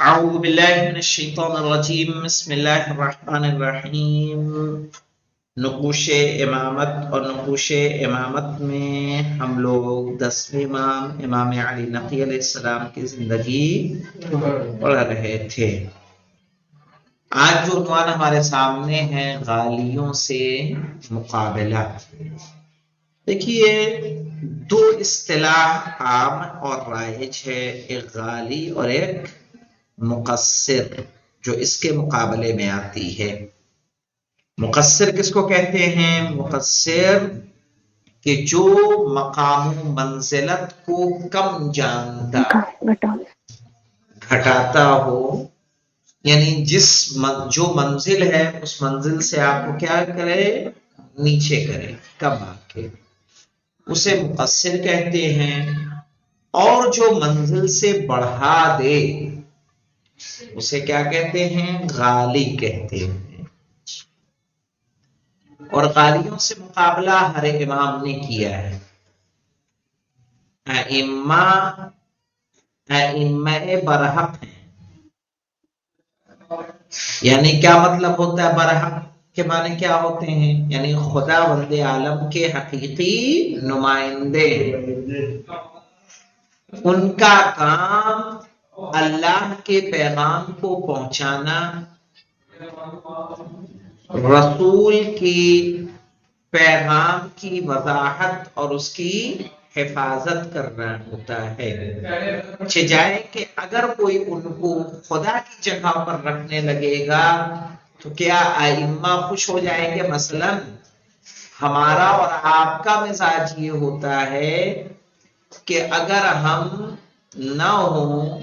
اعوذ باللہ من الشیطان الرجیم بسم اللہ الرحمن الرحیم۔ نقوش امامت اور نقوش امامت میں ہم لوگ 10ویں امام امام علی نقی علیہ السلام کی زندگی پڑھ رہے تھے۔ آج جو عنوان ہمارے سامنے ہے غالیوں سے مقابلہ۔ دیکھیے، دو اصطلاح عام اور رائج ہے، ایک غالی اور ایک مقصر، جو اس کے مقابلے میں آتی ہے۔ مقصر کس کو کہتے ہیں؟ مقصر کہ جو مقام و منزلت کو کم جانتا، گھٹاتا ہو، یعنی جو منزل ہے اس منزل سے آپ کو کیا کرے؟ نیچے کرے، کم آکے، اسے مقصر کہتے ہیں۔ اور جو منزل سے بڑھا دے اسے کیا کہتے ہیں؟ غالی کہتے ہیں۔ اور غالیوں سے مقابلہ ہر امام نے کیا ہے۔ ائمہ برحق ہیں، یعنی کیا مطلب ہوتا ہے؟ برحق کے معنی کیا ہوتے ہیں؟ یعنی خدا بند عالم کے حقیقی نمائندے۔ ان کا کام اللہ کے پیغام کو پہنچانا، رسول کی پیغام کی وضاحت اور اس کی حفاظت کرنا ہوتا ہے۔ جائے کہ اگر کوئی ان کو خدا کی جگہ پر رکھنے لگے گا تو کیا ائمہ خوش ہو جائیں گے؟ مثلا ہمارا اور آپ کا مزاج یہ ہوتا ہے کہ اگر ہم نہ ہوں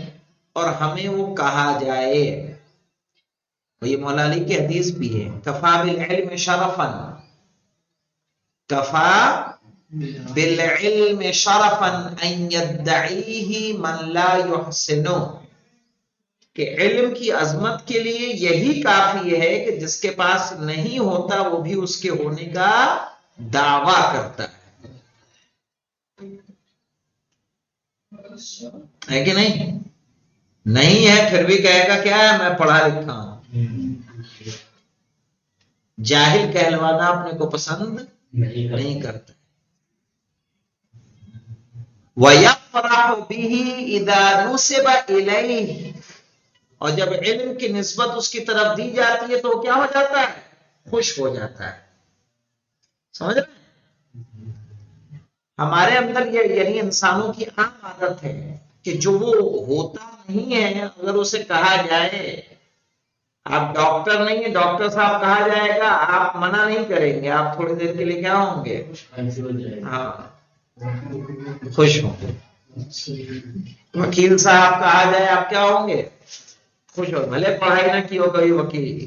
اور ہمیں وہ کہا جائے، یہ مولا علی کی حدیث بھی ہے، کفا بالعلم شرفا، کفا بالعلم شرفا ان یدعیہ من لا یحسنو، کہ علم کی عظمت کے لیے یہی کافی ہے کہ جس کے پاس نہیں ہوتا وہ بھی اس کے ہونے کا دعویٰ کرتا ہے کہ نہیں؟ نہیں ہے پھر بھی کہے گا کیا ہے؟ میں پڑھا لکھا ہوں۔ جاہل کہلوانا اپنے کو پسند نہیں کرتا۔ وَيَفْرَحُ بِهِ إِذَا نُسِبَ إِلَيْهِ، اور جب علم کی نسبت اس کی طرف دی جاتی ہے تو کیا ہو جاتا ہے؟ خوش ہو جاتا ہے۔ سمجھ رہے ہیں؟ ہمارے اندر یہ یعنی انسانوں کی عام عادت ہے کہ جو وہ ہوتا نہیں ہے اگر اسے کہا جائے آپ ڈاکٹر نہیں ہیں، ڈاکٹر صاحب کہا جائے گا، آپ منع نہیں کریں گے، آپ تھوڑی دیر کے لیے کیا ہوں گے؟ ہاں، خوش ہوں گے۔ وکیل صاحب کہا جائے آپ کیا ہوں گے؟ خوش ہو، بھلے پڑھائی نہ کی ہو کبھی وکیل۔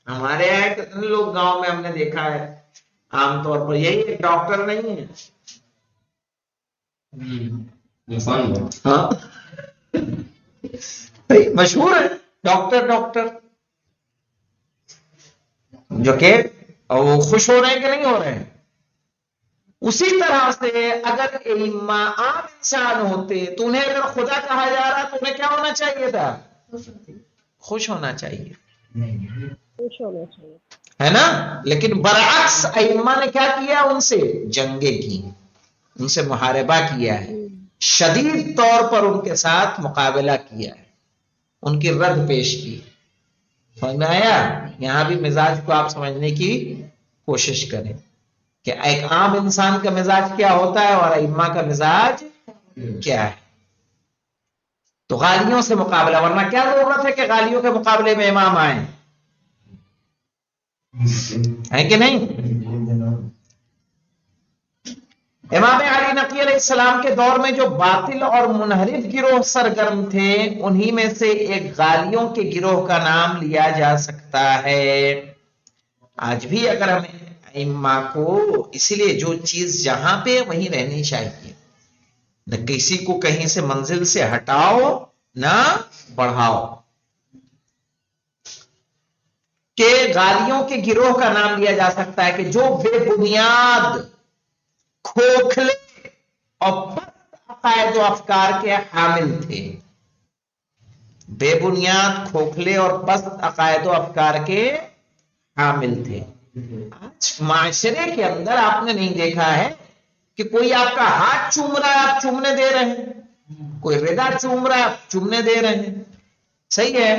ہمارے یہاں کتنے لوگ گاؤں میں ہم نے دیکھا ہے عام طور پر یہی ایک ڈاکٹر نہیں ہے، ہاں مشہور ہے ڈاکٹر ڈاکٹر، جو کہ وہ خوش ہو رہے ہیں کہ نہیں ہو رہے ہیں۔ اسی طرح سے اگر ائمہ عام انسان ہوتے تو انہیں اگر خدا کہا جا رہا تو انہیں کیا ہونا چاہیے تھا؟ خوش ہونا چاہیے، ہے نا؟ لیکن برعکس ائمہ نے کیا کیا؟ ان سے جنگیں کی، ان سے محاربہ کیا ہے، شدید طور پر ان کے ساتھ مقابلہ کیا ہے، ان کی رد پیش کی۔ سمجھ میں آیا؟ یہاں بھی مزاج کو آپ سمجھنے کی کوشش کریں کہ ایک عام انسان کا مزاج کیا ہوتا ہے اور ائمہ کا مزاج کیا ہے۔ تو غالیوں سے مقابلہ، ورنہ کیا ضرورت ہے کہ غالیوں کے مقابلے میں امام آئیں؟ ہے کہ نہیں؟ امام علی نقی علیہ السلام کے دور میں جو باطل اور منحرف گروہ سرگرم تھے انہی میں سے ایک غالیوں کے گروہ کا نام لیا جا سکتا ہے۔ آج بھی اگر ہمیں ائمہ کو، اسی لیے جو چیز جہاں پہ وہیں رہنی چاہیے، نہ کسی کو کہیں سے منزل سے ہٹاؤ نہ بڑھاؤ۔ کہ غالیوں کے گروہ کا نام لیا جا سکتا ہے کہ جو بے بنیاد، کھوکھلے اور پست عقائد و افکار کے حامل تھے۔ بے بنیاد، کھوکھلے اور پست عقائد و افکار کے حامل تھے۔ آج معاشرے کے اندر آپ نے نہیں دیکھا ہے کہ کوئی آپ کا ہاتھ چوم رہا ہے آپ چومنے دے رہے ہیں، کوئی ردا چوم رہا ہے آپ چومنے دے رہے ہیں، صحیح ہے؟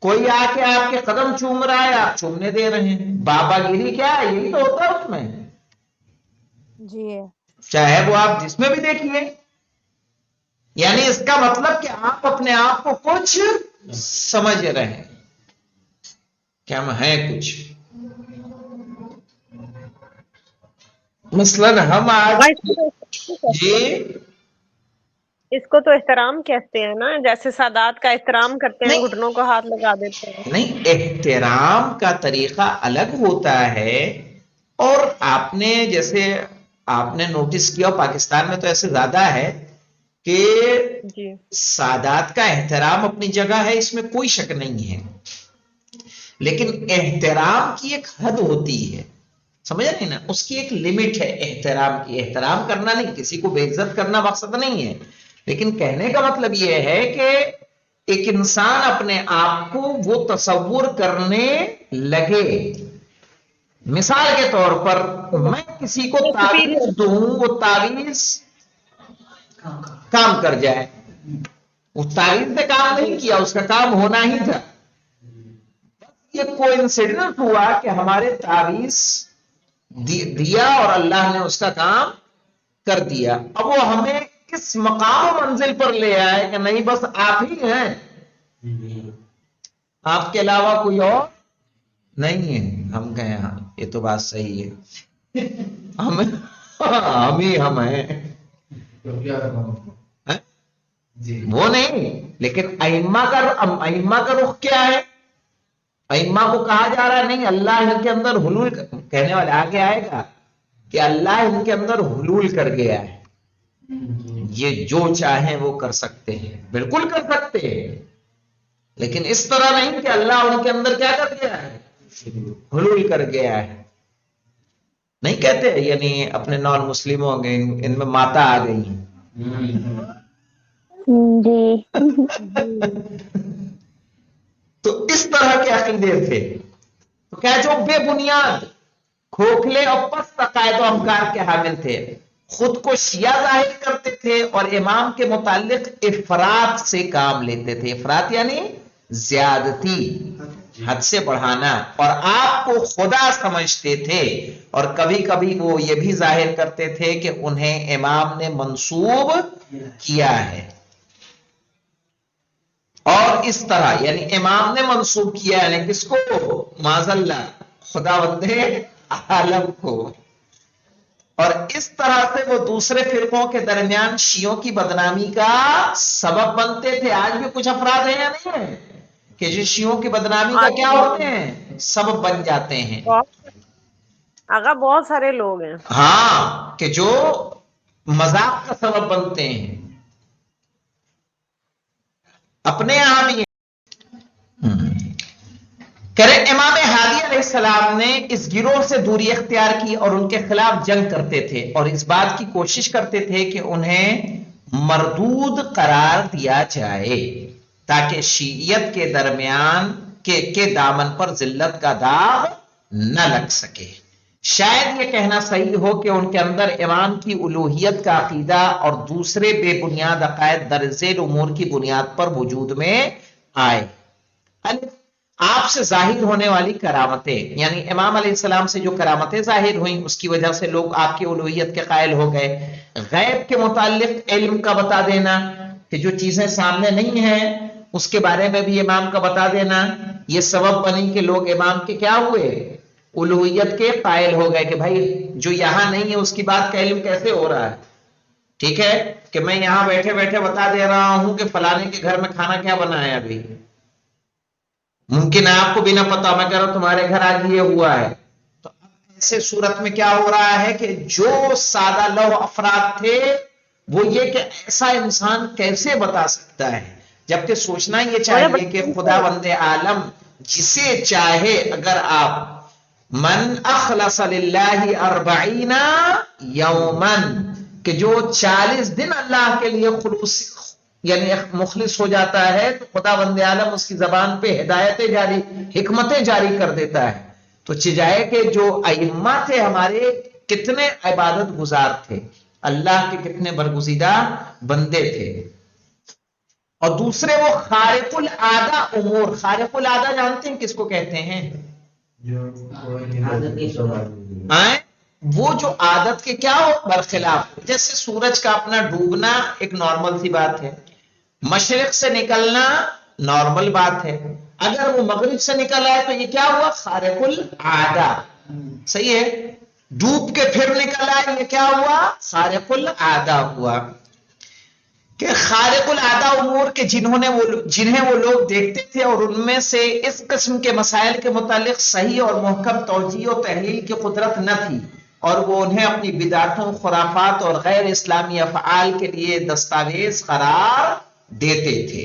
کوئی آ کے آپ کے قدم چوم رہا ہے آپ چومنے دے رہے ہیں۔ بابا گیری کیا ہے؟ یہی تو ہوتا ہے اس میں، جی چاہے وہ آپ جس میں بھی دیکھیے۔ یعنی اس کا مطلب کہ آپ اپنے آپ کو کچھ سمجھ رہے ہیں کہ ہم ہیں کچھ، مثلاً ہم آج جی اس کو تو احترام کہتے ہیں نا، جیسے سادات کا احترام کرتے ہیں، نہیں گھٹنوں کو ہاتھ لگا دیتے ہیں۔ نہیں، احترام کا طریقہ الگ ہوتا ہے، اور آپ نے جیسے آپ نے نوٹس کیا پاکستان میں تو ایسے زیادہ ہے کہ جی سادات کا احترام اپنی جگہ ہے، اس میں کوئی شک نہیں ہے، لیکن احترام کی ایک حد ہوتی ہے، سمجھا نہیں نا؟ اس کی ایک لمٹ ہے احترام کی۔ احترام کرنا نہیں، کسی کو بے عزت کرنا مقصد نہیں ہے، لیکن کہنے کا مطلب یہ ہے کہ ایک انسان اپنے آپ کو وہ تصور کرنے لگے، مثال کے طور پر میں کسی کو تعویذ دوں، وہ تعویذ کام کر جائے، اس تعویذ نے کام نہیں کیا، اس کا کام ہونا ہی تھا، یہ کوئنسیڈنس ہوا کہ ہمارے تعویذ دیا اور اللہ نے اس کا کام کر دیا۔ اب وہ ہمیں اس مقام و منزل پر لے آئے کہ نہیں بس آپ ہی ہیں، آپ کے علاوہ کوئی اور نہیں ہے۔ ہم کہیں ہاں یہ تو بات صحیح ہے، ہم ہی ہم ہیں، وہ نہیں، لیکن ائمہ کا رخ کیا ہے؟ ائمہ کو کہا جا رہا ہے نہیں اللہ ان کے اندر حلول، کہنے والے آگے آئے گا کہ اللہ ان کے اندر حلول کر گیا ہے، یہ جو چاہیں وہ کر سکتے ہیں، بالکل کر سکتے ہیں، لیکن اس طرح نہیں کہ اللہ ان کے اندر کیا کر گیا ہے؟ حلول کر گیا ہے۔ نہیں کہتے یعنی اپنے نان مسلموں کے ان میں ماتا آ گئی ہیں، جی تو اس طرح کے عقیدے تھے، تو کیا جو بے بنیاد، کھوکھلے اور پست عقائد و افکار کے حامل تھے، خود کو شیعہ ظاہر کرتے تھے اور امام کے متعلق افراط سے کام لیتے تھے۔ افراط یعنی زیادتی، حد سے بڑھانا، اور آپ کو خدا سمجھتے تھے، اور کبھی کبھی وہ یہ بھی ظاہر کرتے تھے کہ انہیں امام نے منسوب کیا ہے، اور اس طرح یعنی امام نے منسوب کیا ہے کس کو؟ معاذ اللہ خدا بندے عالم کو۔ اور اس طرح سے وہ دوسرے فرقوں کے درمیان شیعوں کی بدنامی کا سبب بنتے تھے۔ آج بھی کچھ افراد ہیں یا نہیں ہیں کہ جو شیعوں کی بدنامی کا کیا ہوتے ہیں؟ سبب بن جاتے ہیں۔ آگا بہت سارے لوگ ہیں، ہاں، کہ جو مذاق کا سبب بنتے ہیں، اپنے یہاں بھی کرے۔ امام ہادی علیہ السلام نے اس گروہ سے دوری اختیار کی اور ان کے خلاف جنگ کرتے تھے، اور اس بات کی کوشش کرتے تھے کہ انہیں مردود قرار دیا جائے تاکہ شیعیت کے درمیان کے دامن پر ذلت کا داغ نہ لگ سکے۔ شاید یہ کہنا صحیح ہو کہ ان کے اندر امام کی الوہیت کا عقیدہ اور دوسرے بے بنیاد عقائد درج ذیل امور کی بنیاد پر وجود میں آئے۔ آپ سے ظاہر ہونے والی کرامتیں، یعنی امام علیہ السلام سے جو کرامتیں ظاہر ہوئیں اس کی وجہ سے لوگ آپ کی الوہیت کے قائل ہو گئے۔ غیب کے متعلق علم کا بتا دینا کہ جو چیزیں سامنے نہیں ہیں اس کے بارے میں بھی امام کا بتا دینا، یہ سبب بنی کہ لوگ امام کے کیا ہوئے؟ الوہیت کے قائل ہو گئے کہ بھائی جو یہاں نہیں ہے اس کی بات کا علم کیسے ہو رہا ہے؟ ٹھیک ہے کہ میں یہاں بیٹھے بیٹھے بتا دے رہا ہوں کہ فلانے کے گھر میں کھانا کیا بنا ہے، ابھی ممکن ہے آپ کو بھی نہ پتا، میں کہہ رہا ہوں تمہارے گھر آج یہ ہوا ہے۔ تو ایسے صورت میں کیا ہو رہا ہے کہ جو سادہ لوح افراد تھے وہ یہ کہ ایسا انسان کیسے بتا سکتا ہے، جبکہ سوچنا یہ چاہیے کہ خدا بند عالم جسے چاہے، اگر آپ من اخلص للہ 40 یومن، کہ جو 40 دن اللہ کے لیے یعنی مخلص ہو جاتا ہے تو خدا بند عالم اس کی زبان پہ ہدایتیں جاری، حکمتیں جاری کر دیتا ہے۔ تو چجائے کہ جو ائمہ تھے ہمارے کتنے عبادت گزار تھے، اللہ کے کتنے برگزیدہ بندے تھے، اور دوسرے وہ خارق العادہ امور۔ خارق العادہ جانتے ہیں کس کو کہتے ہیں؟ وہ جو عادت کے کیا ہو برخلاف، جیسے سورج کا اپنا ڈوبنا ایک نارمل سی بات ہے، مشرق سے نکلنا نارمل بات ہے، اگر وہ مغرب سے نکل آئے تو یہ کیا ہوا؟ خارق العادہ، صحیح ہے؟ ڈوب کے پھر نکل آئے یہ کیا ہوا؟ خارق العادہ ہوا۔ کہ خارق العادہ امور کے جنہیں وہ لوگ دیکھتے تھے اور ان میں سے اس قسم کے مسائل کے متعلق صحیح اور محکم توجیہ و تحلیل کی قدرت نہ تھی، اور وہ انہیں اپنی بدعتوں، خرافات اور غیر اسلامی افعال کے لیے دستاویز قرار دیتے تھے۔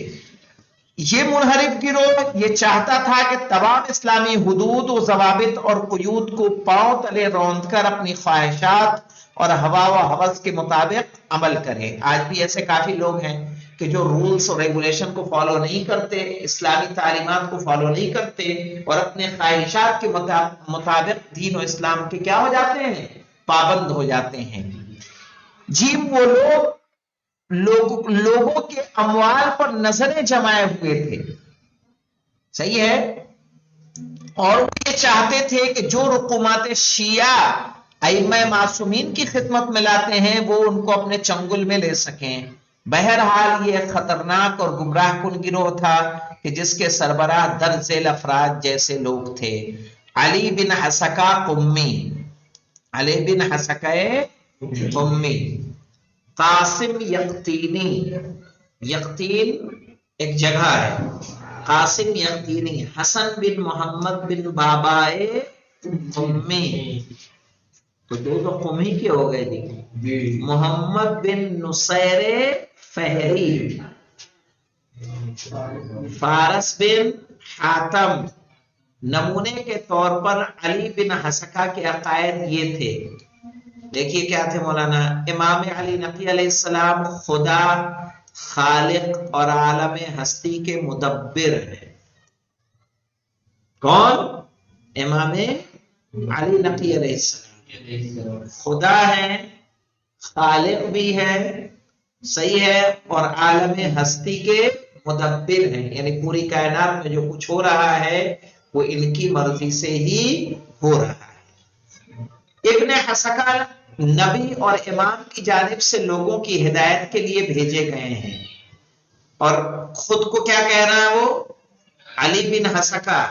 یہ منحرف گروہ یہ چاہتا تھا کہ تمام اسلامی حدود و ضوابط اور قیود کو پاؤں تلے روند کر اپنی خواہشات اور ہوا و ہوس کے مطابق عمل کرے۔ آج بھی ایسے کافی لوگ ہیں کہ جو رولز اور ریگولیشن کو فالو نہیں کرتے، اسلامی تعلیمات کو فالو نہیں کرتے، اور اپنے خواہشات کے مطابق دین و اسلام کے کیا ہو جاتے ہیں؟ پابند ہو جاتے ہیں۔ جی وہ لوگوں کے اموال پر نظریں جمائے ہوئے تھے، صحیح ہے، اور وہ یہ چاہتے تھے کہ جو رقومات شیعہ ائمہ معصومین کی خدمت میں لاتے ہیں وہ ان کو اپنے چنگل میں لے سکیں۔ بہرحال یہ ایک خطرناک اور گمراہ کن گروہ تھا کہ جس کے سربراہ درج ذیل افراد جیسے لوگ تھے: علی بن حسکہ قمی، علی بن حسکہ قمی، قاسم یقطینی، یقطین ایک جگہ ہے، قاسم یقطینی، حسن بن محمد بن بابائے قمی، تو دو قمی کے ہو گئے جی، محمد بن نصیر فہری، فارس بن حاتم۔ نمونے کے طور پر علی بن حسکہ کے عقائد یہ تھے، دیکھیے کیا تھے مولانا: امام علی نقی علیہ السلام خدا، خالق اور عالم ہستی کے مدبر ہیں۔ کون؟ امام علی نقی علیہ السلام خدا ہے، خالق بھی ہے، صحیح ہے، اور عالم ہستی کے مدبر ہیں، یعنی پوری کائنات میں جو کچھ ہو رہا ہے وہ ان کی مرضی سے ہی ہو رہا ہے۔ ابن حسکہ نبی اور امام کی جانب سے لوگوں کی ہدایت کے لیے بھیجے گئے ہیں، اور خود کو کیا کہہ رہا ہے وہ؟ علی بن حسکہ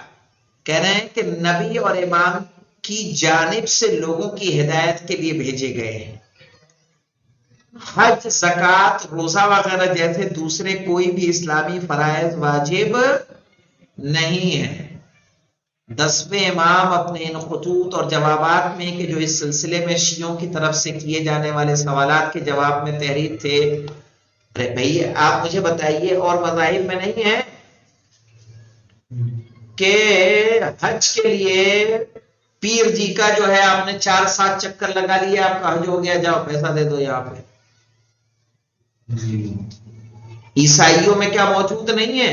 کہہ رہے ہیں کہ نبی اور امام کی جانب سے لوگوں کی ہدایت کے لیے بھیجے گئے ہیں۔ حج، زکوٰۃ، روزہ وغیرہ جیسے دوسرے کوئی بھی اسلامی فرائض واجب نہیں ہے۔ 10ویں امام اپنے ان خطوط اور جوابات میں کہ جو اس سلسلے میں شیعوں کی طرف سے کیے جانے والے سوالات کے جواب میں تحریر تھے، ارے بھائی آپ مجھے بتائیے اور مذاہب میں نہیں ہے کہ حج کے لیے پیر جی کا جو ہے آپ نے 4-7 چکر لگا لیا، آپ کا حج ہو گیا، جاؤ پیسہ دے دو یہاں پہ؟ عیسائیوں میں کیا موجود نہیں ہے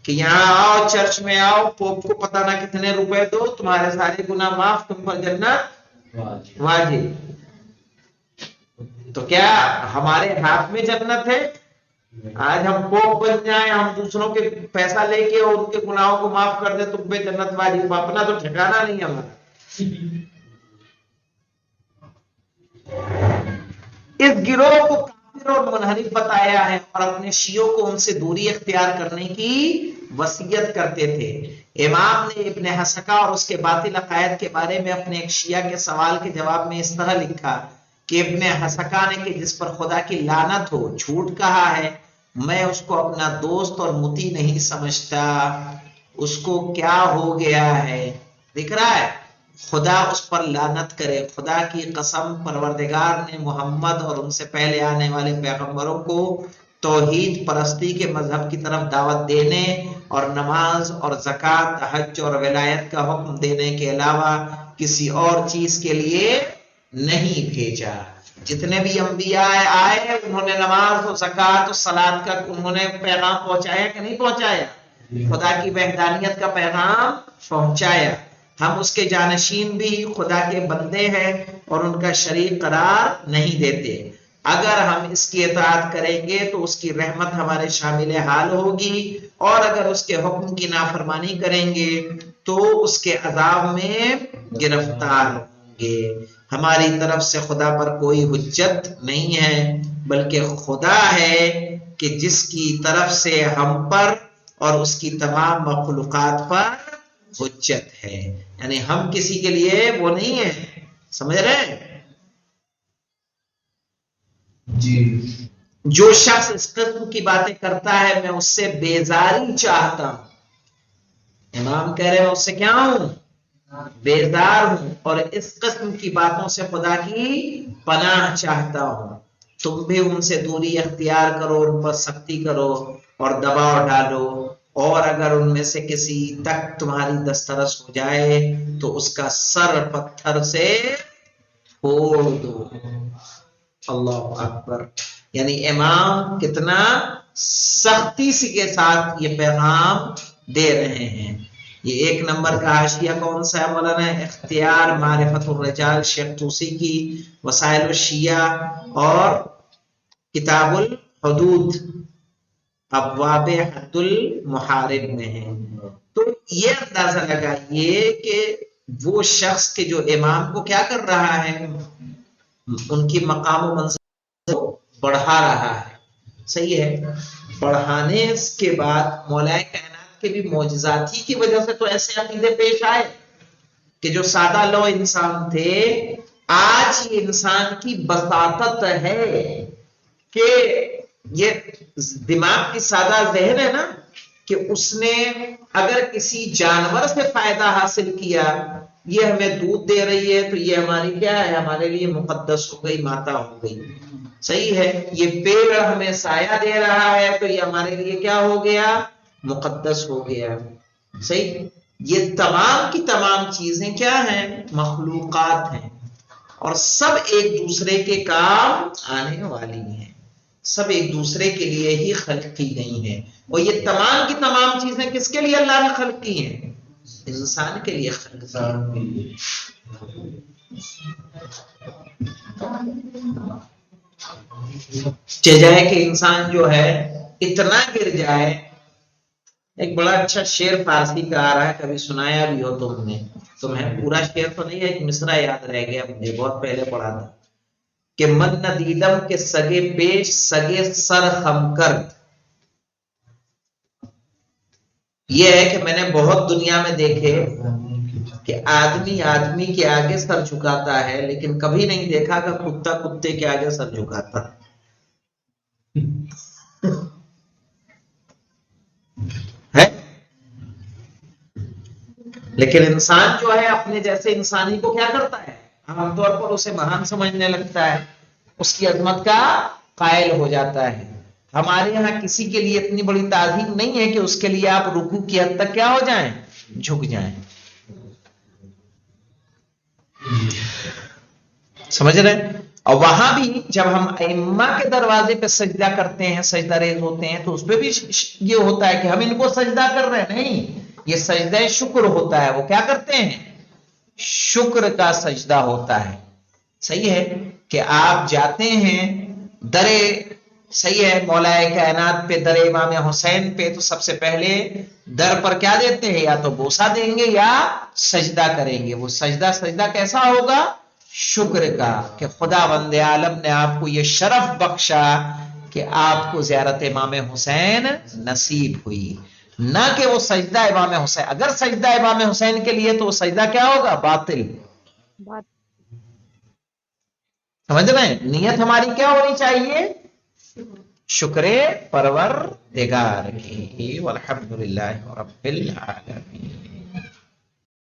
کہ یہاں آؤ، چرچ میں آؤ، پوپ کو پتہ نہ کتنے روپے دو، تمہارے سارے گناہ معاف، تم پر جنت واجب؟ تو کیا ہمارے ہاتھ میں جنت ہے؟ آج ہم پوپ بن جائیں، ہم دوسروں کے پیسہ لے کے اور ان کے گناہوں کو معاف کر دیں، تم پہ جنت واجب؟ اپنا تو ٹھکانا نہیں ہمارا۔ اس گروہ کو کافر اور منحرف بتایا ہے اور اپنے شیعوں کو ان سے دوری اختیار کرنے کی وصیت کرتے تھے۔ امام نے ابن حسکہ اور اس کے باطل عقائد کے بارے میں اپنے ایک شیعہ کے سوال کے جواب میں اس طرح لکھا کہ ابن حسکہ نے کہ جس پر خدا کی لعنت ہو جھوٹ کہا ہے، میں اس کو اپنا دوست اور مطیع نہیں سمجھتا، اس کو کیا ہو گیا ہے؟ دکھ رہا ہے؟ خدا اس پر لعنت کرے، خدا کی قسم پروردگار نے محمد اور ان سے پہلے آنے والے پیغمبروں کو توحید پرستی کے مذہب کی طرف دعوت دینے اور نماز اور زکوٰۃ، حج اور ولایت کا حکم دینے کے علاوہ کسی اور چیز کے لیے نہیں بھیجا۔ جتنے بھی انبیاء آئے انہوں نے نماز و زکوٰۃ و صلات کا انہوں نے پیغام پہنچایا کہ نہیں پہنچایا؟ خدا کی وحدانیت کا پیغام پہنچایا. ہم اس کے جانشین بھی خدا کے بندے ہیں اور ان کا شریک قرار نہیں دیتے. اگر ہم اس کی اطاعت کریں گے تو اس کی رحمت ہمارے شامل حال ہوگی، اور اگر اس کے حکم کی نافرمانی کریں گے تو اس کے عذاب میں گرفتار ہوں گے. ہماری طرف سے خدا پر کوئی حجت نہیں ہے، بلکہ خدا ہے کہ جس کی طرف سے ہم پر اور اس کی تمام مخلوقات پر حجت ہے. یعنی ہم کسی کے لیے وہ نہیں ہے. سمجھ رہے ہیں؟ جی. جو شخص اس قسم کی باتیں کرتا ہے میں اس سے بیزاری چاہتا ہوں. امام کہہ رہے ہیں اس سے کیا ہوں؟ بیزار ہوں، اور اس قسم کی باتوں سے خدا کی پناہ چاہتا ہوں. تم بھی ان سے دوری اختیار کرو، ان پر سختی کرو اور دباؤ ڈالو، اور اگر ان میں سے کسی تک تمہاری دسترس ہو جائے تو اس کا سر پتھر سے پھوڑ دو. اللہ اکبر. یعنی امام کتنا سختی سے کے ساتھ یہ پیغام دے رہے ہیں. یہ 1 نمبر کا حاشیہ کون سا ہے مولانا؟ اختیار معرفت الرجال شیخ طوسی کی، وسائل الشیعہ اور کتاب الحدود ابواب حد المحارب میں ہے. تو یہ اندازہ لگائیے کہ وہ شخص کے جو امام کو کیا کر رہا ہے، ان کی مقام و منزل کو بڑھا رہا ہے. صحیح ہے. بڑھانے کے بعد مولا کائنات کے بھی معجزات ہی کی وجہ سے تو ایسے عقیدے پیش آئے کہ جو سادہ لو انسان تھے، آج یہ انسان کی بساطت ہے کہ یہ دماغ کی سادہ ذہن ہے نا، کہ اس نے اگر کسی جانور سے فائدہ حاصل کیا، یہ ہمیں دودھ دے رہی ہے تو یہ ہماری کیا ہے، ہمارے لیے مقدس ہو گئی، ماتا ہو گئی. صحیح ہے. یہ پیڑ ہمیں سایہ دے رہا ہے تو یہ ہمارے لیے کیا ہو گیا، مقدس ہو گیا. صحیح. یہ تمام کی تمام چیزیں کیا ہیں، مخلوقات ہیں، اور سب ایک دوسرے کے کام آنے والی ہیں. سب ایک دوسرے کے لیے ہی خلق کی گئی ہیں. اور یہ تمام کی تمام چیزیں کس کے لیے اللہ نے خلق کی ہیں؟ انسان کے لیے خلق کی. جائے کہ انسان جو ہے اتنا گر جائے. ایک بڑا اچھا شعر فارسی کا آ رہا ہے، کبھی سنایا بھی ہو تم نے. تمہیں پورا شعر تو نہیں ہے، ایک مصرع یاد رہ گیا مجھے، بہت پہلے پڑھا تھا کہ من ندیدم کے سگے پیش سگے سر خم کرد. یہ ہے کہ میں نے بہت دنیا میں دیکھے کہ آدمی آدمی کے آگے سر جھکاتا ہے، لیکن کبھی نہیں دیکھا کہ کتا کتے کے آگے سر جھکاتا ہے. لیکن انسان جو ہے اپنے جیسے انسانی کو کیا کرتا ہے، عام طور پر اسے مہان سمجھنے لگتا ہے، اس کی عظمت کا قائل ہو جاتا ہے. ہمارے یہاں کسی کے لیے اتنی بڑی تعظیم نہیں ہے کہ اس کے لیے آپ رکوع کی حد تک کیا ہو جائیں، جھک جائیں. سمجھ رہے ہیں؟ اور وہاں بھی جب ہم ائمہ کے دروازے پہ سجدہ کرتے ہیں، سجدہ ریز ہوتے ہیں، تو اس پہ بھی یہ ہوتا ہے کہ ہم ان کو سجدہ کر رہے ہیں. نہیں، یہ سجدہ شکر ہوتا ہے. وہ کیا کرتے ہیں، شکر کا سجدہ ہوتا ہے. صحیح ہے کہ آپ جاتے ہیں درے، صحیح ہے، مولا کائنات پہ، در امام حسین پہ، تو سب سے پہلے در پر کیا دیتے ہیں، یا تو بوسہ دیں گے یا سجدہ کریں گے. وہ سجدہ کیسا ہوگا، شکر کا، کہ خدا بند عالم نے آپ کو یہ شرف بخشا کہ آپ کو زیارت امام حسین نصیب ہوئی. نہ کہ وہ سجدہ امام حسین، اگر سجدہ امام حسین کے لیے تو وہ سجدہ کیا ہوگا، باطل. سمجھ رہے ہیں؟ نیت ہماری کیا ہونی چاہیے، شکر پروردگار کی. والحمدللہ رب العالمین.